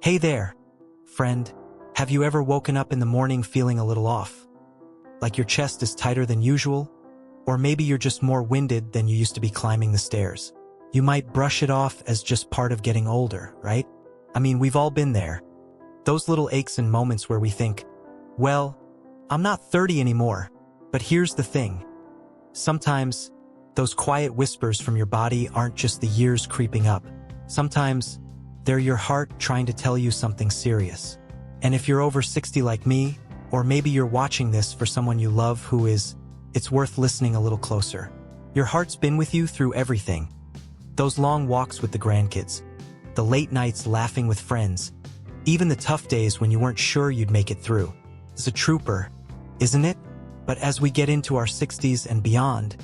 Hey there, friend. Have you ever woken up in the morning feeling a little off? Like your chest is tighter than usual? Or maybe you're just more winded than you used to be climbing the stairs. You might brush it off as just part of getting older, right? I mean, we've all been there. Those little aches and moments where we think, well, I'm not 30 anymore. But here's the thing. Sometimes, those quiet whispers from your body aren't just the years creeping up. Sometimes, they're your heart trying to tell you something serious. And if you're over 60 like me, or maybe you're watching this for someone you love who is, it's worth listening a little closer. Your heart's been with you through everything. Those long walks with the grandkids, the late nights laughing with friends, even the tough days when you weren't sure you'd make it through. It's a trooper, isn't it? But as we get into our 60s and beyond,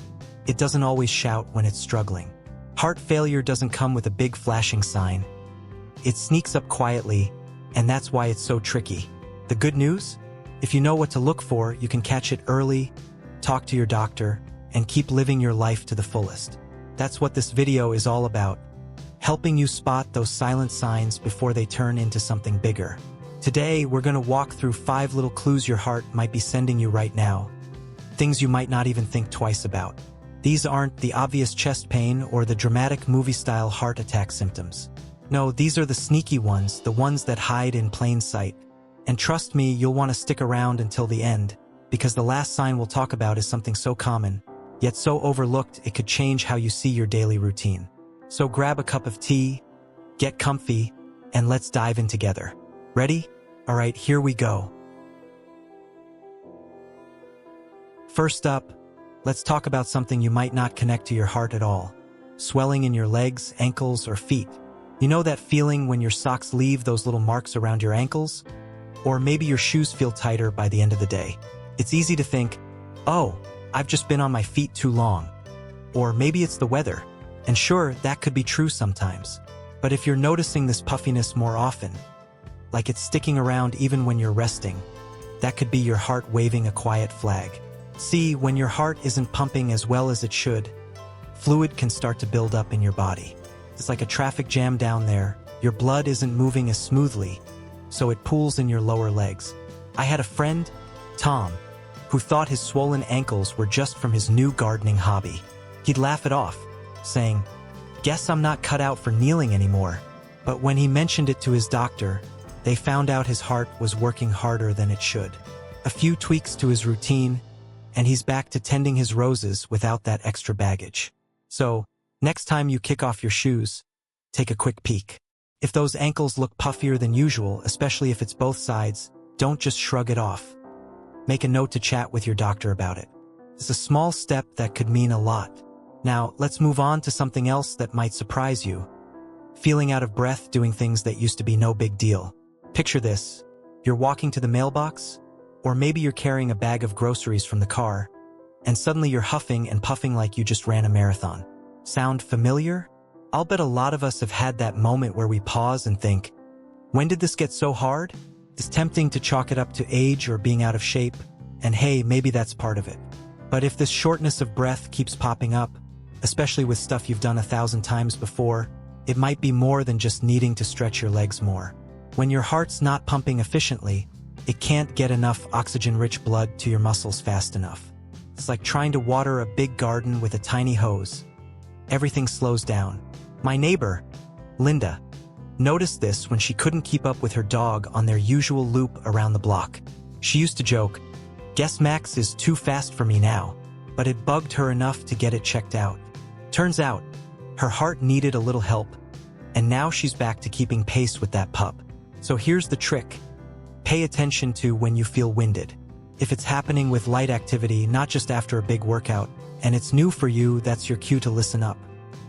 it doesn't always shout when it's struggling. Heart failure doesn't come with a big flashing sign. It sneaks up quietly, and that's why it's so tricky. The good news? If you know what to look for, you can catch it early, talk to your doctor, and keep living your life to the fullest. That's what this video is all about, helping you spot those silent signs before they turn into something bigger. Today, we're going to walk through 5 little clues your heart might be sending you right now, things you might not even think twice about. These aren't the obvious chest pain or the dramatic movie-style heart attack symptoms. No, these are the sneaky ones, the ones that hide in plain sight. And trust me, you'll want to stick around until the end, because the last sign we'll talk about is something so common, yet so overlooked it could change how you see your daily routine. So grab a cup of tea, get comfy, and let's dive in together. Ready? Alright, here we go. First up, let's talk about something you might not connect to your heart at all. Swelling in your legs, ankles, or feet. You know that feeling when your socks leave those little marks around your ankles? Or maybe your shoes feel tighter by the end of the day. It's easy to think, oh, I've just been on my feet too long. Or maybe it's the weather. And sure, that could be true sometimes. But if you're noticing this puffiness more often, like it's sticking around even when you're resting, that could be your heart waving a quiet flag. See, when your heart isn't pumping as well as it should, fluid can start to build up in your body. It's like a traffic jam down there. Your blood isn't moving as smoothly, so it pools in your lower legs. I had a friend, Tom, who thought his swollen ankles were just from his new gardening hobby. He'd laugh it off, saying, "Guess I'm not cut out for kneeling anymore." But when he mentioned it to his doctor, they found out his heart was working harder than it should. A few tweaks to his routine, and he's back to tending his roses without that extra baggage. So, next time you kick off your shoes, take a quick peek. If those ankles look puffier than usual, especially if it's both sides, don't just shrug it off. Make a note to chat with your doctor about it. It's a small step that could mean a lot. Now, let's move on to something else that might surprise you. Feeling out of breath doing things that used to be no big deal. Picture this. You're walking to the mailbox, or maybe you're carrying a bag of groceries from the car, and suddenly you're huffing and puffing like you just ran a marathon. Sound familiar? I'll bet a lot of us have had that moment where we pause and think, when did this get so hard? It's tempting to chalk it up to age or being out of shape, and hey, maybe that's part of it. But if this shortness of breath keeps popping up, especially with stuff you've done 1,000 times before, it might be more than just needing to stretch your legs more. When your heart's not pumping efficiently, it can't get enough oxygen-rich blood to your muscles fast enough. It's like trying to water a big garden with a tiny hose. Everything slows down. My neighbor, Linda, noticed this when she couldn't keep up with her dog on their usual loop around the block. She used to joke, "Guess Max is too fast for me now," but it bugged her enough to get it checked out. Turns out, her heart needed a little help, and now she's back to keeping pace with that pup. So here's the trick. Pay attention to when you feel winded. If it's happening with light activity, not just after a big workout, and it's new for you, that's your cue to listen up.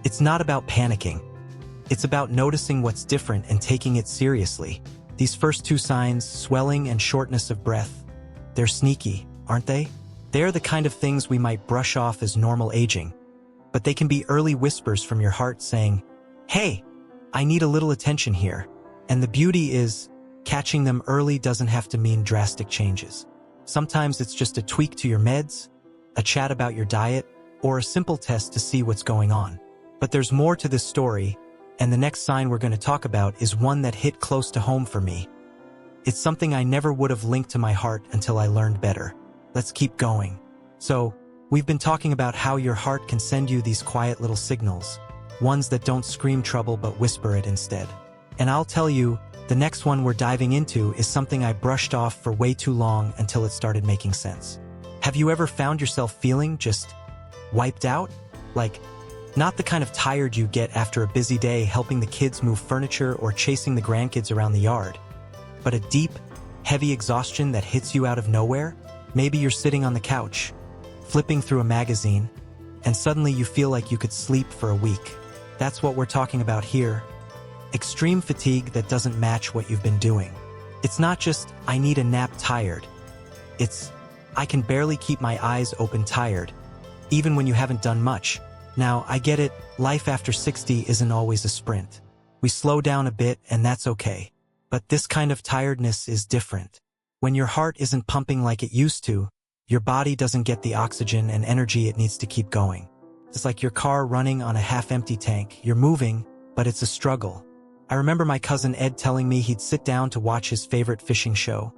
It's not about panicking. It's about noticing what's different and taking it seriously. These first 2 signs, swelling and shortness of breath, they're sneaky, aren't they? They're the kind of things we might brush off as normal aging, but they can be early whispers from your heart saying, "Hey, I need a little attention here." And the beauty is, catching them early doesn't have to mean drastic changes. Sometimes it's just a tweak to your meds, a chat about your diet, or a simple test to see what's going on. But there's more to this story, And the next sign we're going to talk about is one that hit close to home for me. It's something I never would have linked to my heart until I learned better. Let's keep going. So, we've been talking about how your heart can send you these quiet little signals, ones that don't scream trouble but whisper it instead. And I'll tell you, the next one we're diving into is something I brushed off for way too long until it started making sense. Have you ever found yourself feeling just wiped out? Like, not the kind of tired you get after a busy day helping the kids move furniture or chasing the grandkids around the yard, but a deep, heavy exhaustion that hits you out of nowhere? Maybe you're sitting on the couch, flipping through a magazine, and suddenly you feel like you could sleep for a week. That's what we're talking about here. Extreme fatigue that doesn't match what you've been doing. It's not just, I need a nap tired. It's, I can barely keep my eyes open tired, even when you haven't done much. Now, I get it, life after 60 isn't always a sprint. We slow down a bit, and that's okay. But this kind of tiredness is different. When your heart isn't pumping like it used to, your body doesn't get the oxygen and energy it needs to keep going. It's like your car running on a half-empty tank. You're moving, but it's a struggle. I remember my cousin Ed telling me he'd sit down to watch his favorite fishing show,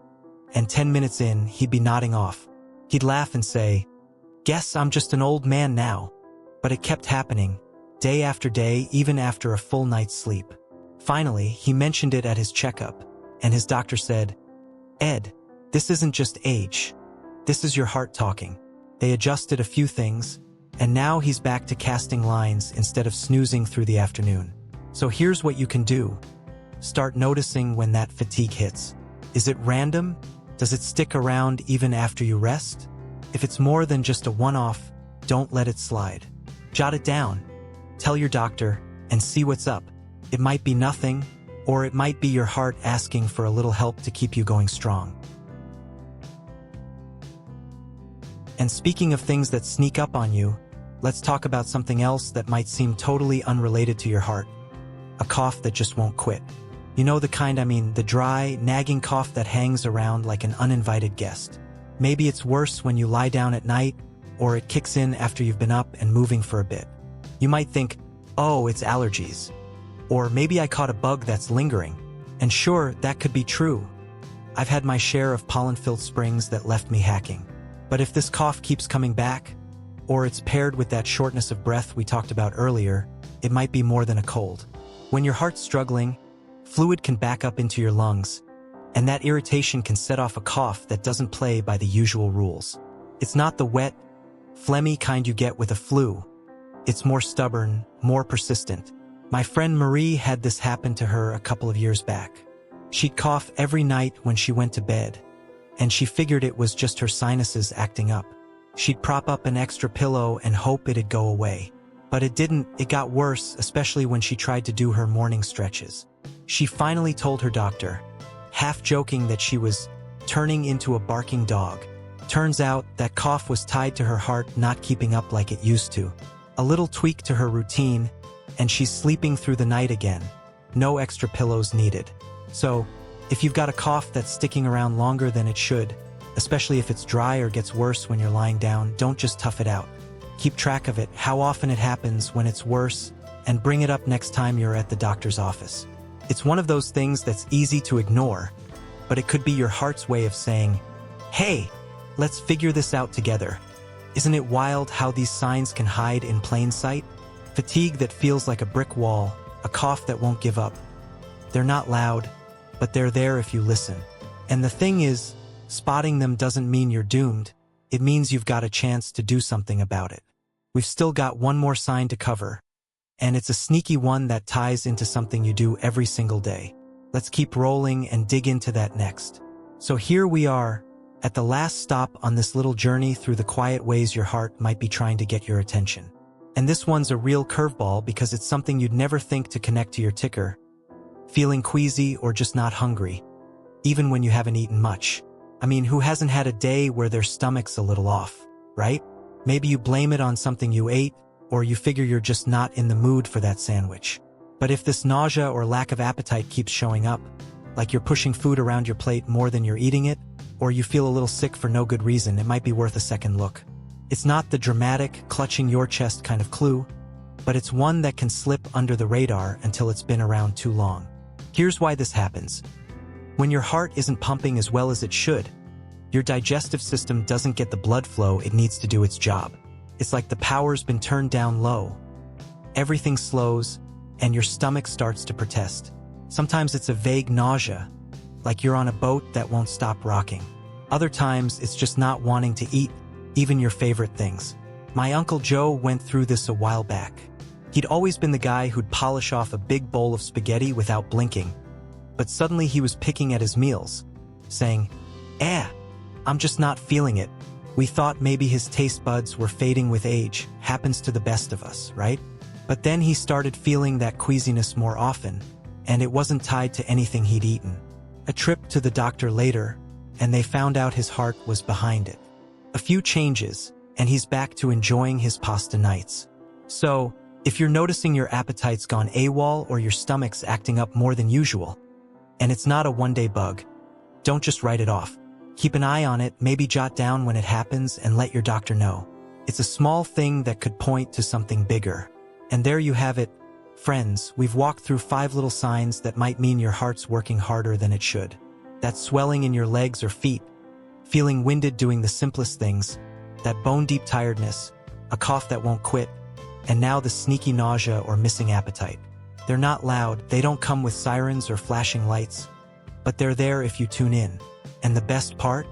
and 10 minutes in, he'd be nodding off. He'd laugh and say, "Guess I'm just an old man now." But it kept happening, day after day, even after a full night's sleep. Finally, he mentioned it at his checkup, and his doctor said, "Ed, this isn't just age. This is your heart talking." They adjusted a few things, and now he's back to casting lines instead of snoozing through the afternoon. So here's what you can do. Start noticing when that fatigue hits. Is it random? Does it stick around even after you rest? If it's more than just a one-off, don't let it slide. Jot it down, tell your doctor, and see what's up. It might be nothing, or it might be your heart asking for a little help to keep you going strong. And speaking of things that sneak up on you, let's talk about something else that might seem totally unrelated to your heart. A cough that just won't quit. You know the kind, the dry, nagging cough that hangs around like an uninvited guest. Maybe it's worse when you lie down at night, or it kicks in after you've been up and moving for a bit. You might think, oh, it's allergies. Or maybe I caught a bug that's lingering. And sure, that could be true. I've had my share of pollen-filled springs that left me hacking. But if this cough keeps coming back, or it's paired with that shortness of breath we talked about earlier, it might be more than a cold. When your heart's struggling, fluid can back up into your lungs, and that irritation can set off a cough that doesn't play by the usual rules. It's not the wet, phlegmy kind you get with a flu. It's more stubborn, more persistent. My friend Marie had this happen to her a couple of years back. She'd cough every night when she went to bed, and she figured it was just her sinuses acting up. She'd prop up an extra pillow and hope it'd go away. But it didn't. It got worse, especially when she tried to do her morning stretches. She finally told her doctor, half joking, that she was turning into a barking dog. Turns out that cough was tied to her heart not keeping up like it used to. A little tweak to her routine, and she's sleeping through the night again. No extra pillows needed. So, if you've got a cough that's sticking around longer than it should, especially if it's dry or gets worse when you're lying down, don't just tough it out. Keep track of it, how often it happens, when it's worse, and bring it up next time you're at the doctor's office. It's one of those things that's easy to ignore, but it could be your heart's way of saying, "Hey, let's figure this out together." Isn't it wild how these signs can hide in plain sight? Fatigue that feels like a brick wall, a cough that won't give up. They're not loud, but they're there if you listen. And the thing is, spotting them doesn't mean you're doomed. It means you've got a chance to do something about it. We've still got one more sign to cover, and it's a sneaky one that ties into something you do every single day. Let's keep rolling and dig into that next. So here we are, at the last stop on this little journey through the quiet ways your heart might be trying to get your attention. And this one's a real curveball because it's something you'd never think to connect to your ticker. Feeling queasy or just not hungry, even when you haven't eaten much. Who hasn't had a day where their stomach's a little off, right? Maybe you blame it on something you ate, or you figure you're just not in the mood for that sandwich. But if this nausea or lack of appetite keeps showing up, like you're pushing food around your plate more than you're eating it, or you feel a little sick for no good reason, it might be worth a second look. It's not the dramatic, clutching your chest kind of clue. but it's one that can slip under the radar until it's been around too long. Here's why this happens. When your heart isn't pumping as well as it should, your digestive system doesn't get the blood flow it needs to do its job. It's like the power's been turned down low. Everything slows, and your stomach starts to protest. Sometimes it's a vague nausea, like you're on a boat that won't stop rocking. Other times, it's just not wanting to eat, even your favorite things. My Uncle Joe went through this a while back. He'd always been the guy who'd polish off a big bowl of spaghetti without blinking, but suddenly he was picking at his meals, saying, I'm just not feeling it. We thought maybe his taste buds were fading with age, happens to the best of us, right? But then he started feeling that queasiness more often, and it wasn't tied to anything he'd eaten. A trip to the doctor later, and they found out his heart was behind it. A few changes, and he's back to enjoying his pasta nights. So, if you're noticing your appetite's gone AWOL or your stomach's acting up more than usual, and it's not a one-day bug, don't just write it off. Keep an eye on it, maybe jot down when it happens and let your doctor know. It's a small thing that could point to something bigger. And there you have it. Friends, we've walked through 5 little signs that might mean your heart's working harder than it should. That swelling in your legs or feet, feeling winded doing the simplest things, that bone-deep tiredness, a cough that won't quit, and now the sneaky nausea or missing appetite. They're not loud, they don't come with sirens or flashing lights, but they're there if you tune in. And the best part?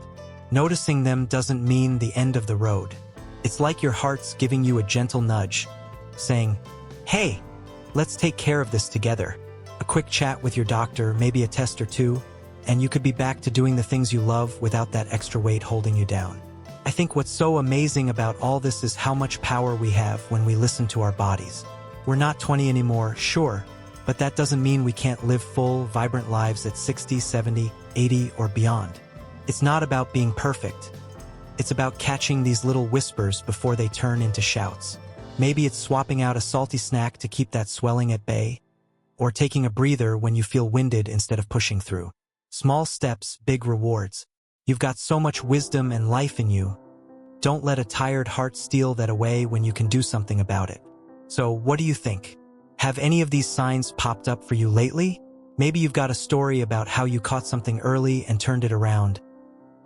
Noticing them doesn't mean the end of the road. It's like your heart's giving you a gentle nudge, saying, hey, let's take care of this together. A quick chat with your doctor, maybe a test or two, and you could be back to doing the things you love without that extra weight holding you down. I think what's so amazing about all this is how much power we have when we listen to our bodies. We're not 20 anymore, sure, but that doesn't mean we can't live full, vibrant lives at 60, 70, 80, or beyond. It's not about being perfect. It's about catching these little whispers before they turn into shouts. Maybe it's swapping out a salty snack to keep that swelling at bay, or taking a breather when you feel winded instead of pushing through. Small steps, big rewards. You've got so much wisdom and life in you. Don't let a tired heart steal that away when you can do something about it. So, what do you think? Have any of these signs popped up for you lately? Maybe you've got a story about how you caught something early and turned it around.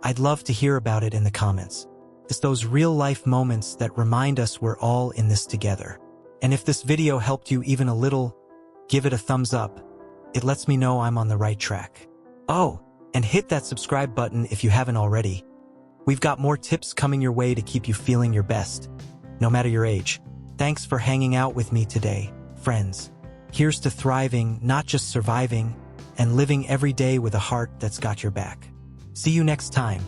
I'd love to hear about it in the comments. It's those real-life moments that remind us we're all in this together. And if this video helped you even a little, give it a thumbs up. It lets me know I'm on the right track. Oh, and hit that subscribe button if you haven't already. We've got more tips coming your way to keep you feeling your best, no matter your age. Thanks for hanging out with me today, friends. Here's to thriving, not just surviving, and living every day with a heart that's got your back. See you next time.